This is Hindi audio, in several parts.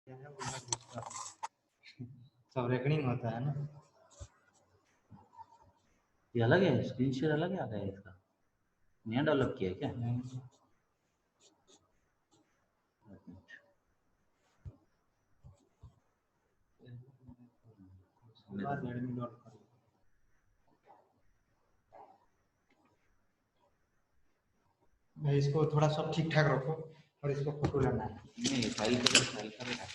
सब रेकॉर्डिंग होता है ना। ये अलग है, स्क्रीन शेयर अलग है, आ गया इसका नया डेवलप किया है क्या? इसको थोड़ा सा ठीक ठाक रखो और इसको फोटो लेना है। नहीं फाइल करेगा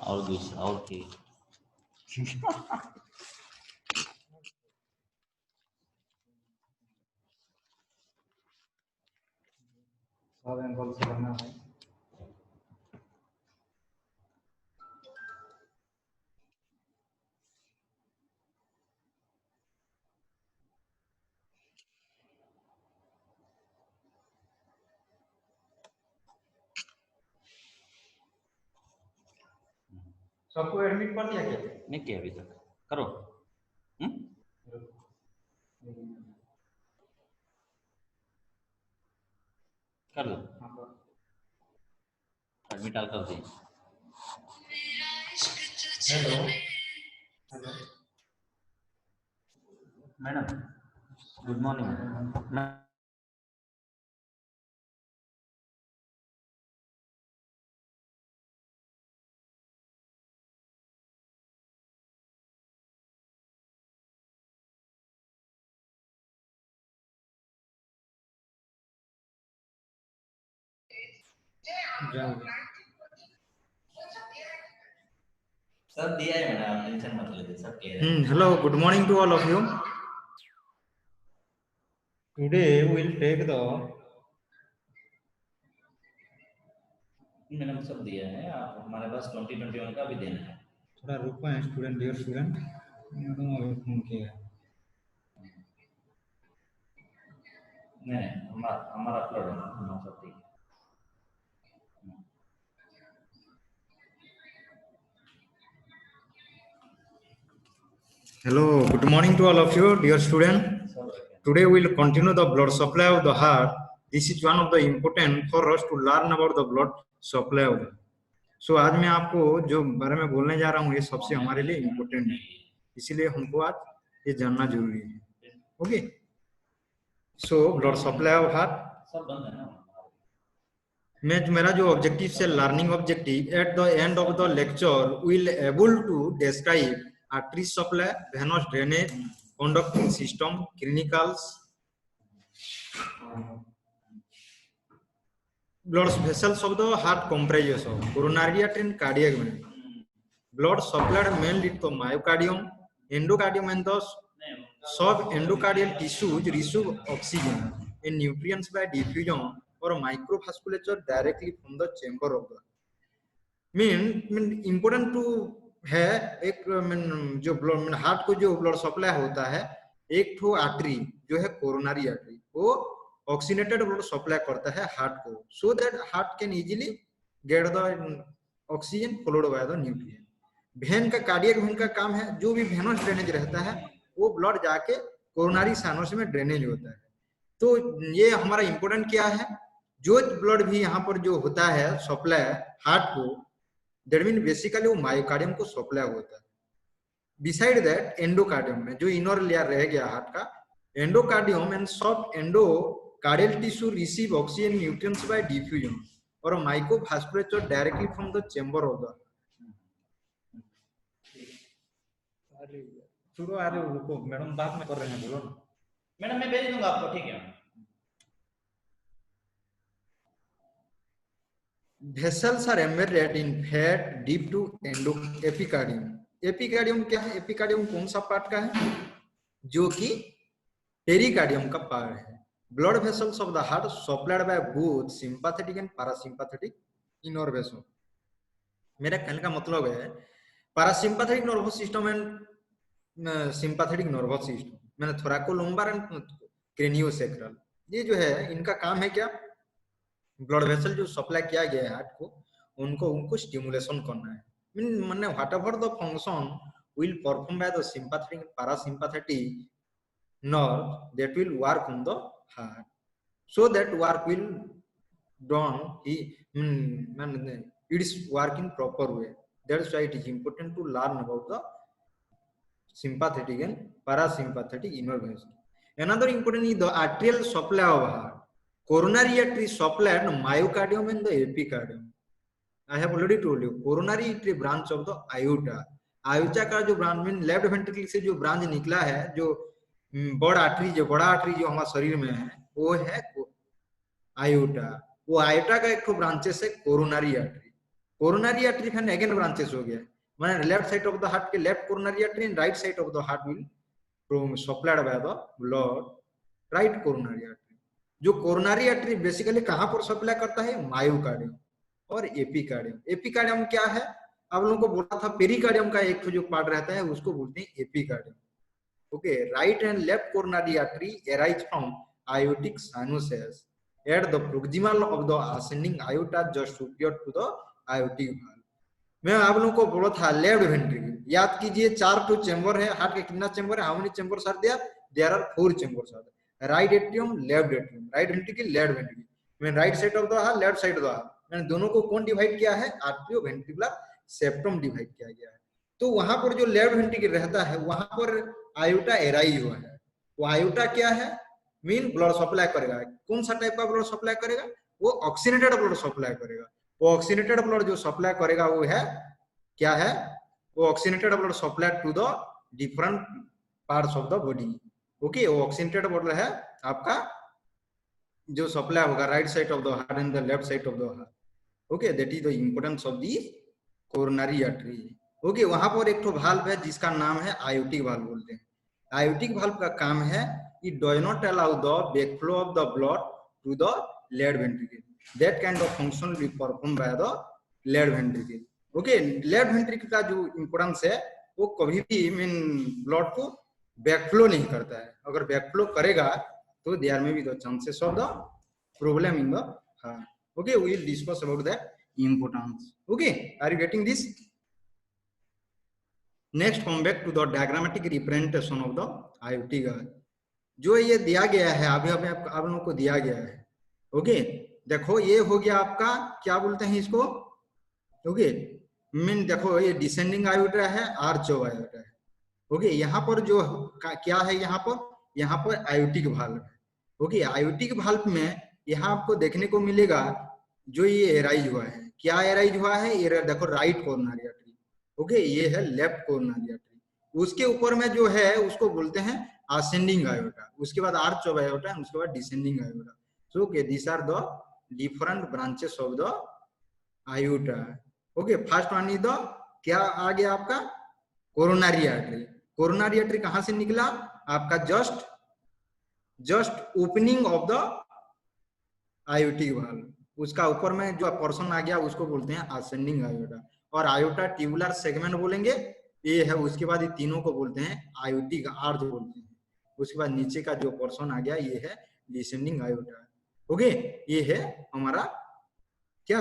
और कुछ और की सब एंगल से लेना है। सबको एडमिट कर दिया क्या? नहीं किया अभी तक, करो। कर दो, एडमिट आल कर दी। Hello madam, good morning. सब दिया है मैडम, आप टेंशन मत लीजिए, सब क्लियर है। Hello, good morning to all of you. Today will take the madam सब दिया है, आप हमारे पास 2021 का भी देना है। थोड़ा रुको हैं स्टूडेंट, डियर स्टूडेंट, फोन किया नहीं हमारा अपलोड है, हम सब ठीक है। Hello, good morning to all of you, dear student. Today we will continue the blood supply of the heart. This is one of the important for us to learn about the blood supply of the. So आज मैं आपको जो बारे में बोलने जा रहा हूँ ये सबसे हमारे लिए इम्पोर्टेंट है, इसीलिए हमको आज ये जानना जरूरी है। Okay, so blood supply of heart सब बंद है ना। मेरा जो ऑब्जेक्टिव से learning objective at the end of the lecture will able to describe artery supply, venous drainage, conducting system, clinicals, blood vessels of the heart comprises of coronary artery and cardiac vein. Blood supplied mainly to myocardium, endocardium and the subendocardial tissues receive oxygen and nutrients by diffusion or microvasculature directly from the chamber of the. mean important to है एक जो ब्लड हार्ट को जो ब्लड सप्लाई होता है, एक ठो आर्टरी जो है कोरोनरी आर्टरी, वो ऑक्सीनेटेड ब्लड सप्लाई करता है हार्ट को, so that heart can easily get the oxygen followed by the nutrient. When का कार्डियक वेन का काम है, जो भी वेनस ड्रेनेज रहता है वो ब्लड जाके कोरोनरी साइनस में ड्रेनेज होता है। तो ये हमारा इंपॉर्टेंट क्या है, जो ब्लड भी यहाँ पर जो होता है सप्लाई हार्ट को, दैट मीन बेसिकली वो मायोकार्डियम को सप्लाई होता है। बिसाइड दैट एंडोकार्डियम में जो इनर लेयर रह गया हार्ट का, endocardium and sub endocardial tissue receive oxygen nutrients by diffusion और microvasculature directly from the chamber of the. छोड़ो, अरे रुको मैडम, बात में कर रहे हैं, बोलो ना। मैडम मैं भेज दूंगा आपको, ठीक है। Vessels are embedded in fat deep to epicardium. Epicardium क्या है? एपिकार्डियम कौन सा पार्ट का है? जो कि पेरिकार्डियम का पार्ट है। Blood vessels of the heart supplied by both sympathetic and parasympathetic inner vessel. मेरा कहने का मतलब है parasympathetic nervous system and sympathetic nervous system, मैंने थोरैकोलुम्बर एंड क्रेनियोसैक्रल, ये जो है इनका काम है क्या? ब्लड वेसल जो सप्लाई किया गया है हार्ट को, उनको स्टिमुलेशन करना है। माने what ever the function will perform by the sympathetic parasympathetic nerve that will work on the heart, so that work will done it is working proper way. That's why it is important to learn about the sympathetic and parasympathetic innervation. Another important is the arterial supply of heart. Coronary artery supplied myocardium and the epicardium. I have already told you coronary artery branch of the aorta. Iota का जो ब्रांच में लेफ्ट वेंट्रिकल से जो ब्रांच निकला है, जो बड़ा आर्टरी जो हमारे शरीर में है, वो है आयोटा. वो आयोटा का एक ब्रांचेस है कोरोनरी आर्टरी. कोरोनरी आर्टरी फिर अगेन ब्रांचेस हो गया, माने left side of the heart के left coronary artery and right side of the heart will supplied by the blood right coronary artery. जो कोरोनरी आर्टरी बेसिकली कहां पर सप्लाई करता है? मायोकार्डियम और एपिकार्डियम. एपिकार्डियम क्या है? आप लोगों को बोला था पेरिकार्डियम का एक जो पार्ट रहता है उसको बोलते हैं epicardium. Okay, right and left coronary artery arise from aortic sinuses at the proximal of the ascending aorta just superior to the aortic valve. मैं आप लोगों को बोला था लेफ्ट वेंट्रिकल, याद कीजिए 4 तो चेंबर है हार्ट के. कितना चेंबर है? How many chambers are there? There are 4 chambers are there. Right atrium, left atrium, right ventricle, left ventricle. मैं right side of the heart, left side of the heart, मैंने दोनों को कौन डिवाइड किया है? आर्टरियो वेंट्रिकुलर सेप्टम डिवाइड किया गया है. तो वहां पर जो लेफ्ट वेंट्रिकल रहता है वहां पर आयोटा एराइज हुआ है. वो आयोटा क्या है? मीन ब्लड सप्लाई करेगा. कौन सा टाइप का ब्लड सप्लाई करेगा? वो ऑक्सीनेटेड ब्लड सप्लाई करेगा. वो ऑक्सीनेटेड ब्लड जो सप्लाई करेगा वो है क्या है? वो oxygenated blood supply to the different parts of the body. Okay, वो ऑक्सीनेटेड ब्लड है आपका जो सप्लाई होगा right side of the heart and the left side of the heart. Okay, that is the importance of the coronary artery. Okay, वहां पर एक तो वाल्व है जिसका नाम है आयोटिक वाल्व बोलते हैं. आयोटिक वाल्व का काम है it does not allow the backflow of the blood to the left ventricle. That kind of function will be performed by the left ventricle. Okay, left ventricle का जो इंपोर्टेंस है वो कभी भी मीन ब्लड को बैकफ्लो नहीं करता है. अगर बैकफ्लो करेगा तो देयर में भी the chances of the problem in the heart. Okay, we will discuss about that importance. Okay, are you getting this? Next come back to the diagrammatic representation of the aortic valve. जो ये दिया गया है अभी आप लोगों को दिया गया है. ओके, देखो ये हो गया आपका क्या बोलते हैं इसको? ओके, मीन देखो ये डिसेंडिंग आयोटा है, आर्च ऑफ आयोटा है. ओके, यहाँ पर जो क्या है? यहाँ पर आयोटिक वाल्व है. ओके, आयोटिक वाल्व में यहाँ आपको देखने को मिलेगा जो ये एराइज हुआ है. क्या एराइज हुआ है? ये देखो राइट कोरोनरी आर्टरी. ओके, ये है लेफ्ट कोरोनरी आर्टरी. उसके ऊपर में जो है उसको बोलते हैं ascending aorta. उसके बाद arch of aorta, उसके बाद descending aorta. So okay, these are the different branches of the aorta. Okay, first one is the क्या आ गया आपका? coronary artery. coronary artery कहां से निकला? आपका just opening of the aortic valve. उसका ऊपर में जो पोर्शन आ गया उसको बोलते हैं ascending aorta. और aorta tubular segment बोलेंगे ये है. उसके बाद ये तीनों को बोलते हैं aortic arch बोलते हैं. उसके बाद नीचे का जो पोर्शन आ गया ये है डिसेंडिंग आयोटा. ओके, ये है हमारा क्या?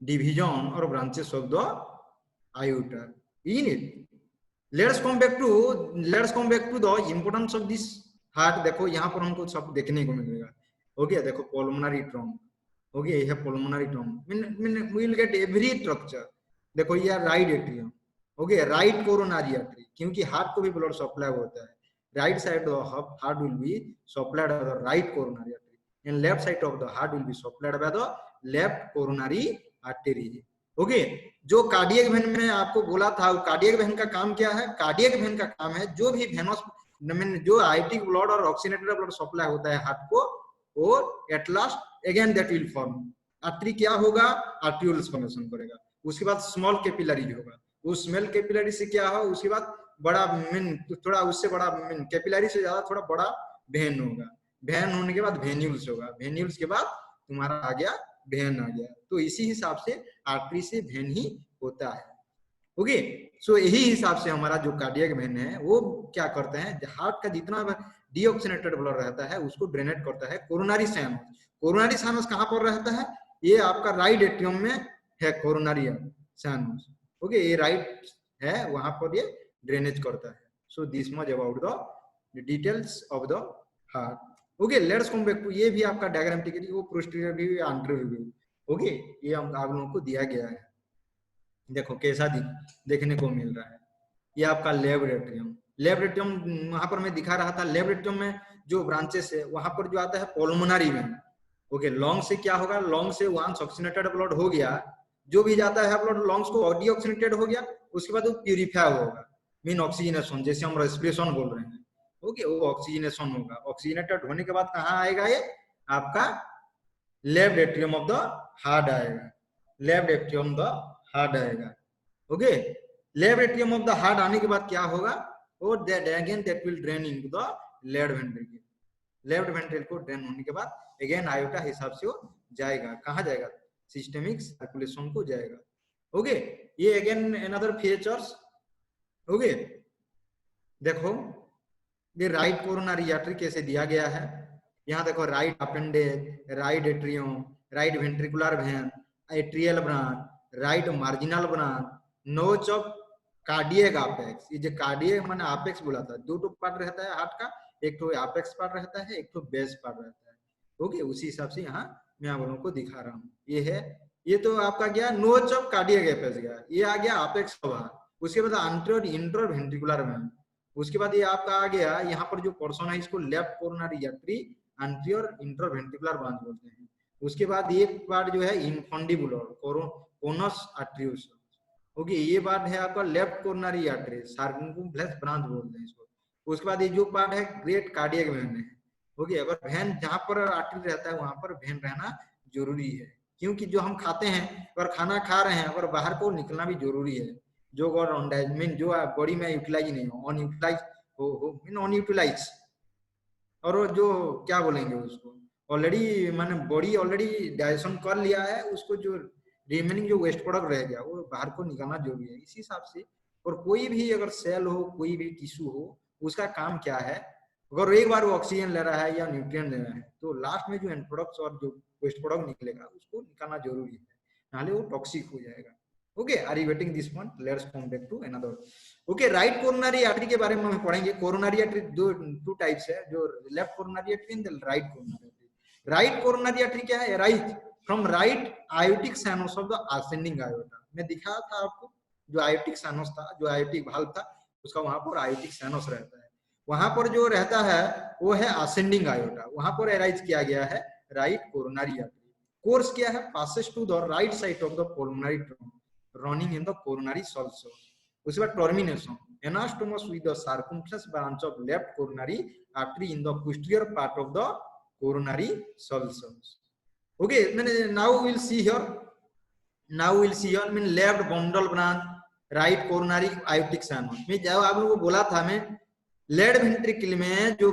डिवीजन और branches of the aorta in it. Let's come back to the importance of this heart. देखो यहाँ पर हमको सब देखने को मिलेगा. ओके, देखो पल्मोनरी ट्रंक. ओके, ये है pulmonary trunk. Mean we will get every structure. देखो ये right atrium. Okay, right coronary artery, क्योंकि हार्ट को भी ब्लड सप्लाई होता है. Right side of the heart will be supplied by the right coronary artery, and left side of the heart will be supplied by the left coronary artery. Okay, जो कार्डियक वेन में आपको बोला था, कार्डियक वेन का काम क्या है? कार्डियक वेन का काम है जो भी वेनस जो आयोटिक ब्लड और ऑक्सीनेटेड ब्लड सप्लाई होता है हार्ट को, और at last again that will form artery. क्या होगा? आर्ट्रियोल्स फॉर्मेशन करेगा. उसके बाद स्मॉल कैपिलरी होगा. उस स्मॉल कैपिलरी से क्या हो? उसके बाद बड़ा मीन थोड़ा उससे बड़ा मीन कैपिलरी से ज्यादा थोड़ा बड़ा वेन होगा. वेन होने के बाद वेन्यूल्स होगा. वेन्यूल्स के बाद तुम्हारा आ गया वेन आ गया. तो इसी हिसाब से आर्टरी से वेन ही होता है. ओके, सो यही हिसाब से हमारा जो कार्डियक वेन है वो क्या करते हैं? हार्ट का जितना डीऑक्सीनेटेड ब्लड रहता है उसको ड्रेनेट करता है कोरोनरी साइनस. कोरोनरी साइनस कहाँ पर रहता है? ये आपका राइट एट्रियम में है कोरोनरी साइनस. ओके, ये राइट है, वहां पर ये ड्रेनेज करता है. So this much about the details of the heart. Okay, let's come back to, ये भी आपका डायग्रामेटिक है, वो पोस्टीरियर व्यू या एंटीरियर व्यू। ओके, ये हम आप लोगों को दिया गया है, देखो कैसा देखने को मिल रहा है। ये आपका लेबोरेटरियम, लेबोरेटरियम वहां पर मैं दिखा रहा था, लेबोरेटरियम में जो ब्रांचेस है वहां पर जो आता है पल्मोनरी में। ओके, लंग से क्या होगा, लंग से वंस ऑक्सीजनेटेड ब्लड हो गया, जो भी जाता है ब्लड लंग्स को डीऑक्सीजनेटेड हो गया, उसके बाद वो प्यूरिफाई होगा, मीन ऑक्सीजनेशन, जैसे हम रेस्पिरेशन बोल रहे हैं। ओके, वो ऑक्सीजनेशन होगा, ऑक्सीजनेटेड होने के बाद कहाँ आएगा, ये आपका left atrium of the heart आएगा, लेफ्ट एट्रियम द हार्ट आएगा। Okay, left atrium of the heart आने के बाद क्या होगा, और again that will drain into the left ventricle, left ventricle को ड्रेन होने के बाद अगेन आयोटा हिसाब से वो जाएगा, कहाँ जाएगा, सिस्टेमिक सर्कुलेशन को जाएगा। ओके, ये अगेन अनदर फीचर्स। ओके, देखो ये राइट कोरोनरी आर्टरी कैसे दिया गया है, यहाँ देखो right appendage, right atrium, right ventricular when, atrial branch, right marginal branch, नोच ऑफ कार्डियक अपेक्स। ये जो कार्डियक माने अपेक्स बोला था, दो पार्ट रहता है हार्ट का, एक तो अपेक्स पार्ट रहता है, एक तो बेस पार्ट रहता है। ओके, उसी हिसाब से यहाँ मैं आप लोगों को दिखा रहा हूँ। ये है, ये तो आपका गया नोच ऑफ कार्डियक अपेक्स गया, ये आ गया अपेक्स बाहर। उसके बाद एंटीरियर इंटर वेंट्रिकुलर वेन, उसके बाद ये आपका आ गया यहाँ पर जो पोर्शन है, इसको left coronary artery anterior interventricular branch बोलते हैं। उसके बाद ये पार्ट जो है इनफंडिबुलर कोनस आर्टरियोस। ओके, ये पार्ट है आपका left coronary artery, circumflex branch बोलते हैं इसको। उसके बाद ये जो पार्ट है ग्रेट कार्डियक वेन है। ओके, अगर वेन जहां पर आर्टरी रहता है वहां पर वेन रहना जरूरी है, क्योंकि जो हम खाते हैं, अगर खाना खा रहे हैं, अगर बाहर को निकलना भी जरूरी है, जो मीन जो बॉडी में यूटिलाइज नहीं हो, अनयूटिलाइज हो मीन अनयूटिलाइज, और जो क्या बोलेंगे उसको, ऑलरेडी माने बॉडी ऑलरेडी डाइजेशन कर लिया है, उसको जो रिमेनिंग जो वेस्ट प्रोडक्ट रह गया वो बाहर को निकालना जरूरी है। इसी हिसाब से, और कोई भी अगर सेल हो, कोई भी टिश्यू हो, उसका काम क्या है, अगर एक बार वो ऑक्सीजन ले रहा है या न्यूट्रिएंट ले रहा है, तो लास्ट में जो एंड प्रोडक्ट्स और जो वेस्ट प्रोडक्ट निकलेगा उसको निकालना जरूरी है, नाले वो टॉक्सिक हो जाएगा। Okay, are you getting this point? Let's come back to another. Okay, right coronary artery के बारे में हम पढ़ेंगे। कोरोनरी आर्टरी टू टाइप्स है, जो left coronary artery and right coronary artery. Right coronary artery क्या है, right from right aortic sinus of the ascending iota. मैं दिखाया था आपको, जो आयोटिक साइनस था, जो आयोटिक वाल्व था, उसका वहां पर आयोटिक साइनस रहता है, वहां पर जो रहता है वो है असेंडिंग आयोटा, वहां पर अराइज किया गया है राइट कोरोनरी आर्टरी। कोर्स क्या है, passes to the right side of the pulmonary trunk running in the coronary also. उसके बाद termination, anastomos with the circumflex branch of left coronary artery in the posterior part of the coronary sulcus. Okay, now we'll see here. Now we'll see here, mean left bundle branch, right coronary aortic sinus. मैं जब आप लोगों को बोला था, मैं लेफ्ट वेंट्रिकल में जो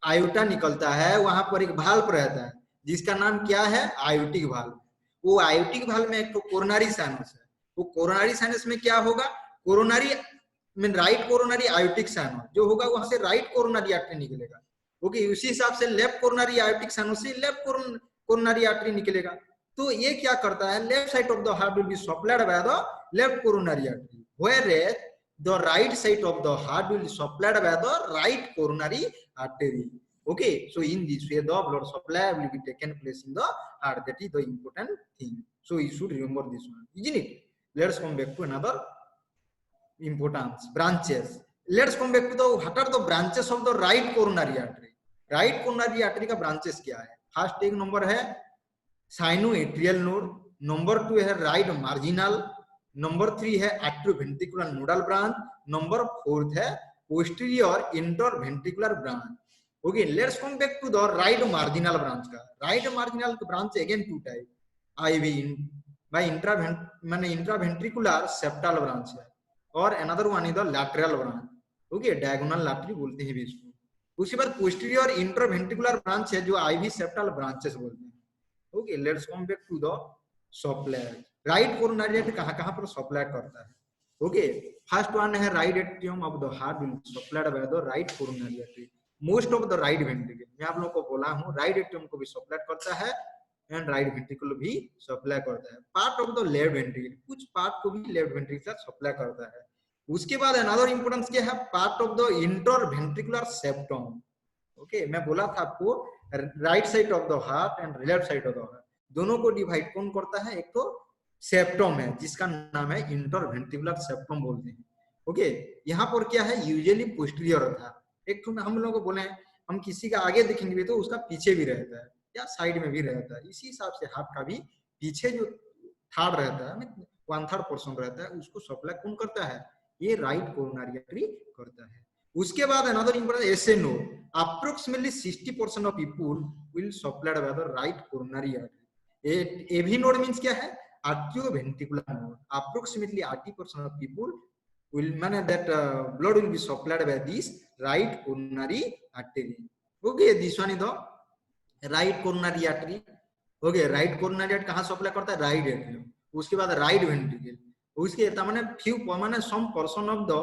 आयोटा निकलता है वहां पर एक वाल्व रहता है जिसका नाम क्या है, आयोटिक वाल्व। वो आयोटिक वाल्व में एक तो कोरोनरी साइनस है, वो कोरोनरी साइनस में क्या होगा, coronary mean right coronary aortic sinus जो होगा वहां से राइट कोरोनरी आर्टरी निकलेगा। ओके, उसी हिसाब से लेफ्ट कोरोनरी आयोटिक साइनस से लेफ्ट कोरोनरी आर्टरी निकलेगा। तो ये क्या करता है, left side of the heart will be supplied by the left coronary artery, whereas the right side of the heart will be supplied by the right coronary artery. Okay, so in this way the blood supply will be taken place in the heart. That is the important thing. So you should remember this one, isn't it? Let's come back to another importance, branches. Let's come back to the what are the branches of the right coronary artery. Right coronary artery का branches क्या है? First एक number है sinoatrial node, number 2 है right marginal, number 3 है atrioventricular nodal branch, number 4 है posterior interventricular branch. Okay, let's come back to the right marginal branch का. Right marginal branch again two type, IV by intraventricular septal branch है, और another one is the lateral branch. Okay, diagonal lateral बोलते हैं भी इसको. उसके बाद posterior interventricular branch है जो IV septal branches बोलते हैं. Okay, let's come back to the supply. Right coronary artery कहाँ पर supply करता है? Okay, first one है right atrium of the heart will be supplied by the right coronary artery. Most of the right ventricle, मैं आप लोगों को बोला हूँ राइट एट्रियम को भी सप्लाई करता है एंड राइट वेंट्रिकल भी सप्लाई करता है। Part of the left ventricle, कुछ पार्ट को भी लेफ्ट वेंट्रिकल सप्लाई करता है। उसके बाद अनदर इंपोर्टेंस क्या है, part of the interventricular septum. Okay, मैं बोला था आपको right side of the heart and left side of the heart दोनों को डिवाइड कौन करता है? एक तो सेप्टम है जिसका नाम है इंटरवेंट्रिकुलर सेप्टम बोलते हैं। ओके, यहाँ पर क्या है, यूजुअली पोस्टीरियर होता है। एक तो हम लोग को बोले हम किसी का आगे देखेंगे भी तो उसका पीछे भी रहता है या साइड में भी रहता है, इसी हिसाब से हार्ट का भी पीछे जो थर्ड रहता है, 1/3 पोर्शन रहता है, उसको सप्लाई कौन करता है? ये राइट कोरोनरी आर्टरी करता है। उसके बाद another important SNO, approximately 60% of people will supplied by the right coronary artery. AV node means क्या है? Atrioventricular node. Approximately 80% of people will mean that blood will be supplied by this right coronary artery. Okay, this one is the right coronary artery. Okay, right coronary artery कहाँ सप्लाई करता है? Right atrium. उसके बाद राइट वेंट्रिकल, उसके माने फ्यू माने सम पर्सन ऑफ द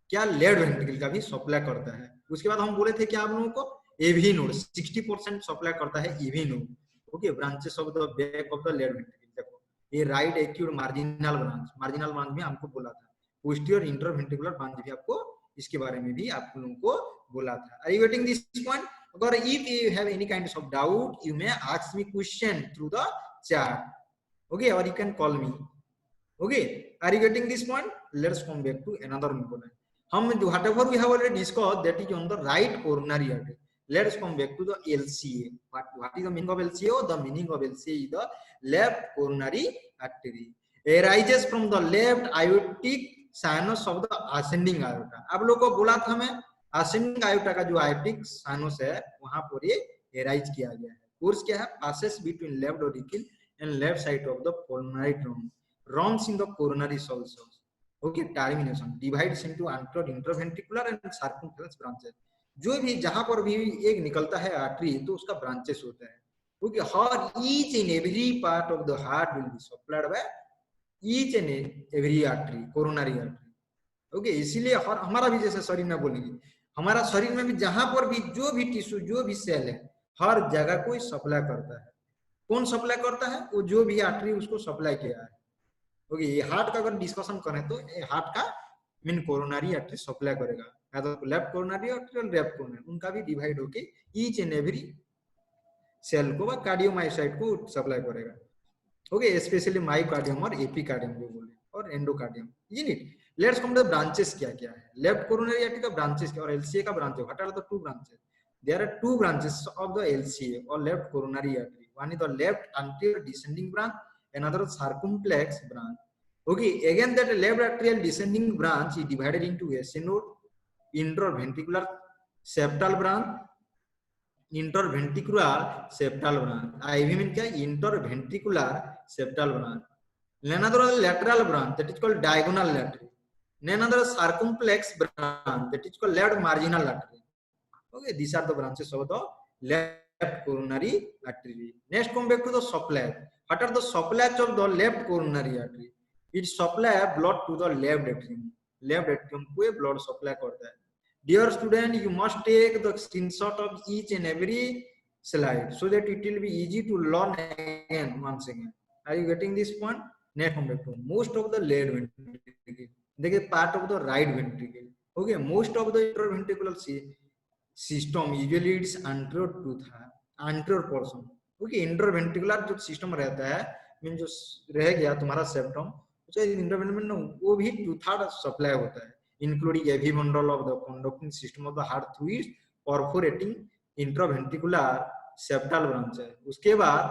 क्या लेफ्ट वेंट्रिकल का भी सप्लाई करता है। उसके बाद हम बोले थे कि आप लोगों को एवी नोड 60% सप्लाई करता है AV node. Okay, branches of the back of the left ventricle. देखो ये राइट एक्यूट मार्जिनल ब्रांच में हमको बोला था, पोस्टीरियर इंटरवेंट्रिकुलर ब्रांच भी आपको इसके बारे में भी आप लोगों को बोला था। Are you getting this point? अगर if you have any kind of doubt you may ask me question through the chat, okay, और you can call me. Okay, are you getting this point? Let's come back to another important. हम whatever we have already discussed that is on the right coronary artery. Let's come back to the LCA. What is the meaning of LCA? The meaning of LCA is the left coronary artery. Arises from the left aortic sinus of the ascending aorta. आप लोग को बोला था मैं ascending aorta का जो aortic sinus है वहां पर ये arise किया गया है। कोर्स क्या है? Passes between left auricle and left side of the pulmonary trunk. Runs in the coronary also. Okay, termination divides into anterior interventricular and circumflex branches. जो भी जहां पर भी एक निकलता है आर्टरी तो उसका ब्रांचेस होता है, क्योंकि हर each and every part of the heart will be supplied by each and every artery, coronary artery. Okay, इसीलिए हर हमारा भी जैसे शरीर में बोलेंगे, हमारा शरीर में भी जहां पर भी जो भी टिश्यू जो भी सेल है हर जगह कोई सप्लाई करता है। कौन सप्लाई करता है? वो जो भी आर्टरी उसको सप्लाई किया है। ओके, ये हार्ट का अगर डिस्कशन करें तो हार्ट का मीन कोरोनरी आर्टरी सप्लाई करेगा, लेफ्ट कोरोनरी आर्टरी और लेफ्ट कोरोनरी उनका भी डिवाइड होके ईच एंड एवरी सेल को कार्डियोमायोसाइट को सप्लाई करेगा। ओके, स्पेशली मायोकार्डियम और एपिकार्डियम जो बोले और endocardium. Unit let's come the branches क्या क्या है। लेफ्ट कोरोनरी आर्टरी का ब्रांचेस क्या और एलसीए का ब्रांच है। What are the two branches? There are two branches of the LCA और left coronary artery. One is the left anterior descending branch, another circumflex branch. Okay, again that left atrial descending branch is divided into SA node, interventricular septal branch, interventricular septal branch. IV mean क्या? Interventricular septal branch. Another lateral branch that is called diagonal lateral. Another circumflex branch that is called left marginal lateral. Okay, these are the branches of the left coronary artery. Next, come back to the supply. What are the supplies of the left coronary artery? It supply blood to the left atrium. Left atrium को ये blood supply करता है। Dear student, you must take the screenshot of each and every slide so that it will be easy to learn again once again. Are you getting this point? Next, come back to most of the left ventricle. देखिए part of the right ventricle. Okay, most of the interventricular system usually it's anterior to the anterior portion. Okay, interventricular जो system रहता है मीन जो रह गया तुम्हारा सेप्टम इंटरवेंट्रिकुलर वो भी 2/3 सप्लाई होता है, including AV bundle of the conducting system of the heart through its perforating interventricular septal branch है। उसके बाद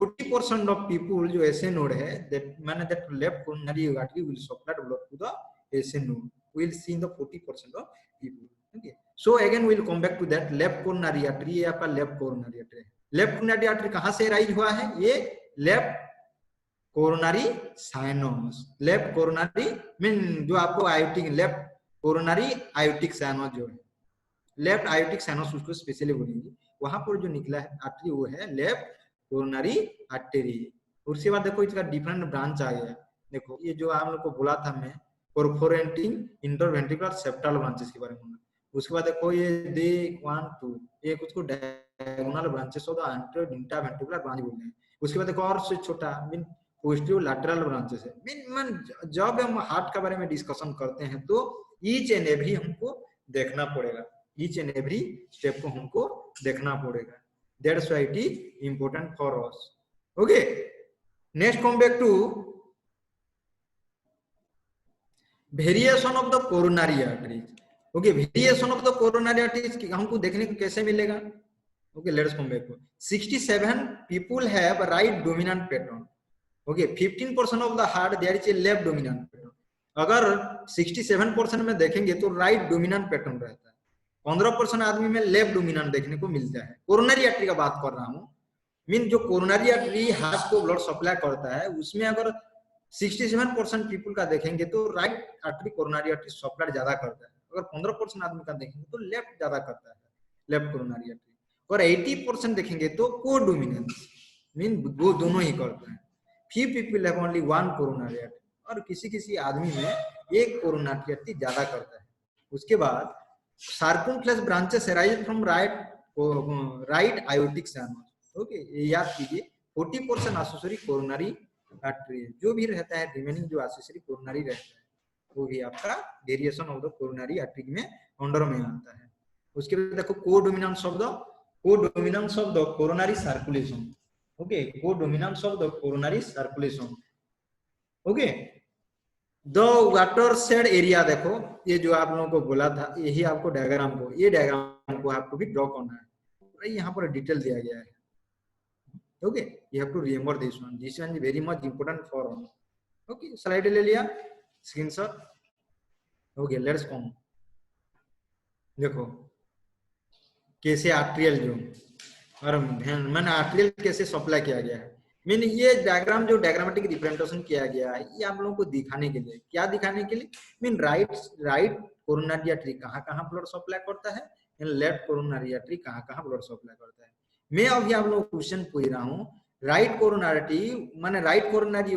40% ऑफ पीपल जो एसए नोड है दैट माने that left coronary artery will supply blood to the SA node, we will see in the 40% of people. Okay, so again we will come back to that left coronary artery. ये आपका लेफ्ट कोरोनरी आर्टरी है। लेफ्ट कोरोनरी आर्टरी कहां से राइज हुआ है? ये left coronary sinus. Left coronary mean जो आपको aortic left coronary aortic sinus जो है, लेफ्ट आयोटिक साइनस उसको स्पेशली बोलेंगे, वहां पर जो निकला है आर्टरी वो है लेफ्ट कोरोनरी आर्टरी। उसके बाद देखो इसका डिफरेंट ब्रांच आ गया। देखो ये जो आप लोग को बोला था मैं परफोरेटिंग इंटरवेंट्रिकुलर सेप्टल ब्रांचेस के बारे में। उसके बाद देखो ये दे 1 2 ये कुछ को diagonal branches of the anterior interventricular branch बोलते हैं। उसके बाद देखो और से छोटा मीन पोस्टीरियर लैटरल ब्रांचेस है। मीन जब हम हार्ट के बारे में डिस्कशन करते हैं तो ईच एंड एवरी हमको देखना पड़ेगा। ईच एंड एवरी स्टेप को हमको देखना पड़ेगा. That's why it is important for us. Okay, next come back to variation of the coronary arteries. Okay, variation of the coronary arteries हमको देखने को कैसे मिलेगा? Okay, let's come back to 67 people have right dominant pattern. Okay, 15% of the heart there is a left dominant pattern. अगर 67% में देखेंगे तो राइट डोमिनेंट पैटर्न रहता है. 15% आदमी में लेफ्ट डोमिनेंट देखने को मिलता है. कोरोनरी आर्टरी का बात कर रहा हूँ. मीन जो कोरोनरी आर्टरी हार्ट को ब्लड सप्लाई करता है, उसमें अगर 67% पीपल का देखेंगे तो right artery coronary artery supply ज्यादा करता है. अगर 15% आदमी का देखेंगे तो लेफ्ट ज्यादा करता है, लेफ्ट कोरोनरी आर्टरी. और 80% देखेंगे तो को डोमिनेंस, मीन वो दोनों ही करते हैं. few people have only one coronary artery, और किसी किसी आदमी में एक कोरोनरी आर्टरी ज्यादा करता है. उसके बाद circumflex branches arise from right aortic science. Okay, ये याद कीजिए 40% एसेसरी कोरोनरी आर्टरी है. जो भी रहता है रिमेनिंग जो एसेसरी कोरोनरी रहता है वो भी आपका variation of the coronary artery में अंडर में आता है. उसके बाद देखो codominance of the coronary circulation. Okay, codominance of the coronary circulation. Okay, the water shade area. देखो ये जो आप लोगों को बोला था, यही आपको डायग्राम को, ये डायग्राम को आपको भी ड्रॉ करना है. यहाँ पर डिटेल दिया गया है. Okay, you have to remember this one is very much important for. Okay, slide ले लिया, स्क्रीनशॉट. ओके, लेट्स कम. देखो कैसे आर्टेरियल जो और मैंने आर्टेरियल कैसे सप्लाई किया गया है. मीन ये डायग्राम जो डायग्रामेटिक रिप्रेजेंटेशन किया गया है, ये आप लोगों को दिखाने के लिए, क्या दिखाने के लिए? मीन राइट कोरोनरी आर्टरी कहाँ ब्लड सप्लाई करता है, लेफ्ट कोरोनरी आर्टरी कहाँ ब्लड सप्लाई करता है. मैं अभी आप लोगों को क्वेश्चन पूछ रहा हूँ. राइट कोरोनरी आर्टरी माने right coronary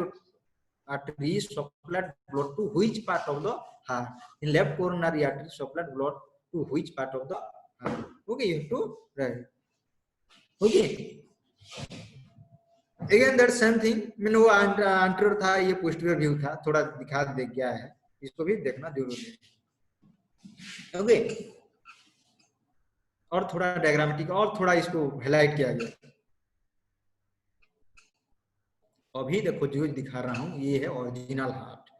artery supplied blood to which part of the heart, in left coronary artery supplied blood to which part of the heart. Okay, you have to write. Okay, again that same thing. मैंने वो एंटीरियर था, ये पोस्टीरियर व्यू था, थोड़ा दिखा दे गया है, इसको भी देखना जरूरी है. ओके, और थोड़ा डायग्रामेटिक और थोड़ा इसको हाईलाइट किया गया. अभी देखो जो दिखा रहा हूँ ये है ओरिजिनल हार्ट.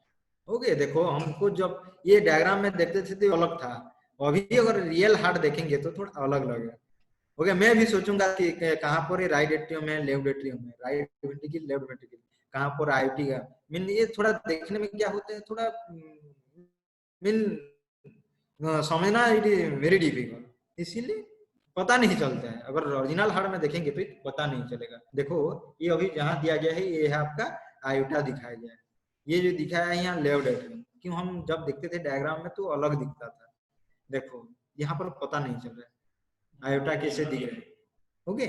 ओके, देखो हमको जब ये डायग्राम में देखते थे तो अलग था, अभी अगर रियल हार्ट देखेंगे तो थोड़ा अलग लगेगा. ओके, मैं भी सोचूंगा कि कहाँ पर राइट एट्रियम है, लेफ्ट एट्रियम है, राइट वेंट्रिकल, लेफ्ट वेंट्रिकल, कहाँ पर आईओटी का. मीन ये थोड़ा देखने में क्या होता है, थोड़ा मीन समझना इट इज वेरी डिफिकल्ट, इसीलिए पता नहीं चलता है. अगर ओरिजिनल हार्ट में देखेंगे तो पता नहीं चलेगा. देखो ये अभी जहाँ दिया गया है ये है आपका आयोटा दिखाया गया है. ये जो दिखाया है यहाँ लेफ्ट एट्रियम. क्यों हम जब देखते थे डायग्राम में तो अलग दिखता था. देखो यहाँ पर पता नहीं चल रहा है आयोटा कैसे दिख रहे हैं. Okay,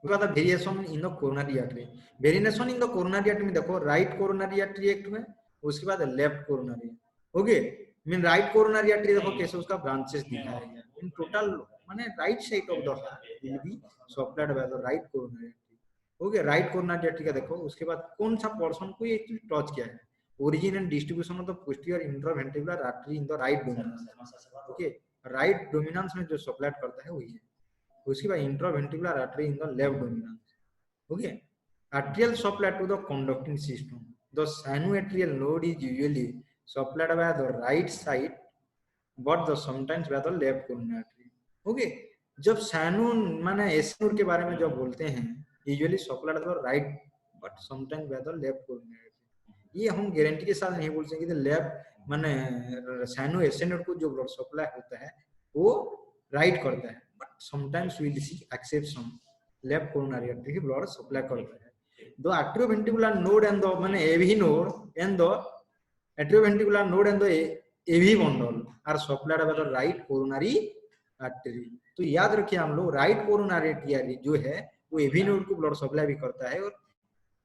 variation in the coronary artery. Variation in the coronary artery में देखो राइट कोरोनरी आर्टरी एक है, उसके बाद left coronary. Okay, mean right coronary artery देखो कैसे उसका ब्रांचेस दिखाया गया. इन टोटल माने right side of the heart will be supplied by the right coronary artery. Okay, right coronary artery का देखो, उसके बाद कौन सा पोर्शन को ये टच किया है. Origin and distribution of the posterior intraventricular artery in the right dominance. Okay, right dominance में जो सप्लाइड करता है वही है. उसके बाद intraventricular artery in the left dominance. Okay, arterial supply to the conducting system. The sinoatrial node is usually supplied by the right side but the sometimes by the left coronary artery. Okay, जब साइनो माने एस नोड के बारे में जब बोलते हैं usually supplied by the right but sometimes by the left coronary artery. ये हम गारंटी के साथ नहीं बोल सकते कि लेफ्ट माने साइनो एस नोड को जो ब्लड सप्लाई होता है वो राइट करता है, but sometimes we see exception, left coronary artery blood supply करता है. The atrioventricular node and the माने AV node and the atrioventricular node and the AV bundle are supplied by the right coronary artery. तो याद रखिए हम लोग राइट कोरोनरी आर्टरी जो है वो एवी नोड को ब्लड सप्लाई भी करता है और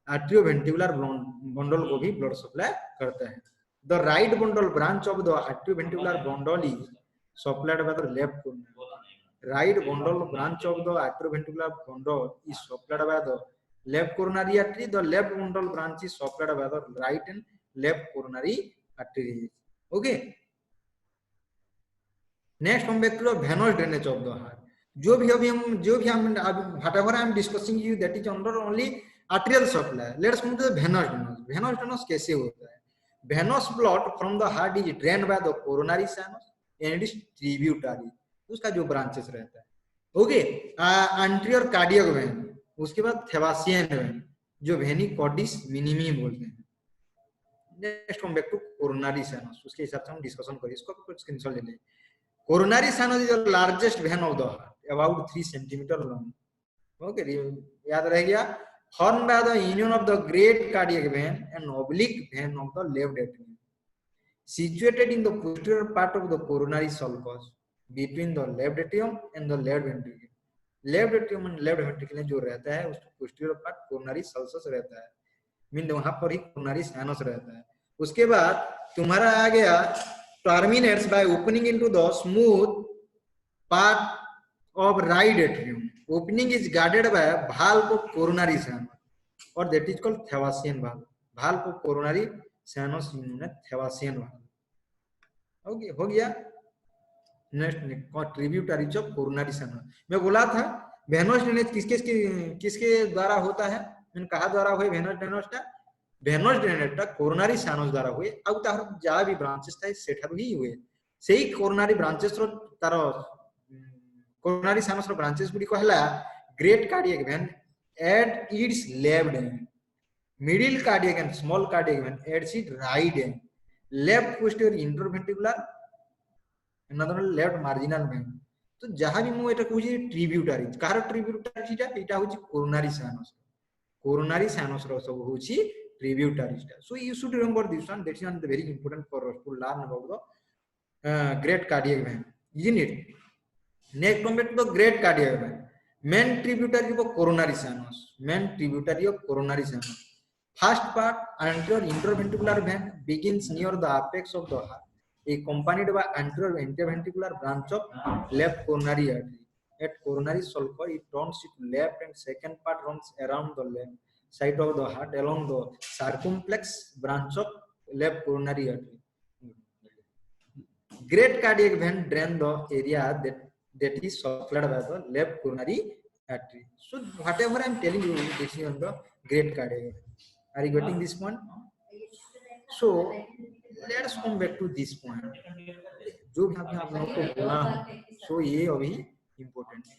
आर्टरियोवेंट्रिकुलर बंडल को भी ब्लड सप्लाई करता है. The right bundle branch of the atrioventricular bundle is supplied by the left coronary. Right bundle branch of the atrioventricular bundle is supplied by the left coronary artery. The left bundle branch is supplied by the right and left coronary arteries. Okay. Next हम back to the venous drainage of the heart. जो भी हम whatever I am discussing you that is under only arterial supply. Let's move to the venous drainage. Venous drainage कैसे होता है? Venous blood from the heart is drained by the coronary sinus and it is tributary, उसका जो ब्रांचेस रहता है। ओके, anterior cardiac vein, उसके बाद Thevasian vein जो वेनी कॉर्डिस मिनिमी बोलते हैं। नेक्स्ट हम बैक टू कोरोनरी साइनस, उसके हिसाब से हम डिस्कशन करें, इसको कुछ स्क्रीनशॉट ले लें। Coronary sinus is the largest when of the heart, about 3 centimetre long. Okay, याद रह गया। Form by the union of the great cardiac vein and oblique when of the left atrium, situated in the posterior part of the coronary sulcus between the left atrium and the left ventricle. Left atrium and left ventricle जो रहता है उसको पोस्टीरियर पार्ट कोरोनरी सल्कस रहता है, मीन वहां पर ही कोरोनरी साइनस रहता है। उसके बाद तुम्हारा आ गया terminates by opening into the smooth part of right atrium. Opening is guarded by a valve of coronary sinus or that is called Thevasian valve. Valve of coronary sinus unit Thevasian valve. Okay, हो गया। Next tributaries of coronary sinus. मैं बोला था वेनस ड्रेनेज किसके द्वारा होता है, मैंने कहा द्वारा हुए venous drainage venous drainage coronary sinus द्वारा हुए ଆଉ ତାର ଯାହା ବି ବ୍ରାଞ୍ଚେସ୍ ଥାଏ ସେଠାରୁ ହିଁ ହୁଏ। ସେଇ କୋରୋନାରୀ ବ୍ରାଞ୍ଚେସ୍ ର ତାର କୋରୋନାରୀ ସାଇନସ୍ ର ବ୍ରାଞ୍ଚେସ୍ ଗୁଡିକ ହେଲା great cardiac when at its left and, middle cardiac and small cardiac when at its right and, left posterior interventricular another left marginal when. तो जहां भी मु एटा कहूची ट्रिब्यूटरी, कार ट्रिब्यूटरी एटा होची कोरोनारी साइनस, कोरोनारी साइनस रो सब होची tributaries. So you should remember this one. That's one very important for us to learn about the great cardiac vein. Isn't it? Next come back to the great cardiac vein. Main tributary of coronary sinus. Main tributary of coronary sinus. First part, anterior interventricular vein begins near the apex of the heart, accompanied by anterior interventricular branch of left coronary artery. At coronary sulcus, it runs to left and second part runs around the left side of the heart along the circumflex branch of left coronary artery. Great cardiac vein drain the area that is supplied by the left coronary artery. So whatever I am telling you, this is on the great cardiac vein. Are you getting this point? So let us come back to this point. जो भी आप लोगों को बोला हूँ, so ये अभी important है।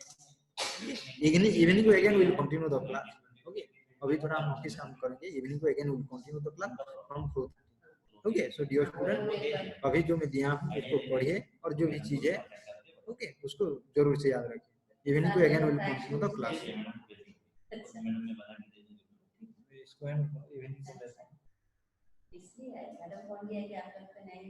Evening को again we will continue the class. Okay. अभी थोड़ा हम ऑफिस काम करेंगे, इवनिंग को again will continue the class from 4:30। Okay, so dear student, अभी जो मैं दिया हूं उसको पढ़िए और जो भी चीज है ओके उसको जरूर से याद रखिए। इवनिंग को again will continue the class. इसको हम इवनिंग को इसलिए मैडम फोन किया कि आप लोग को नहीं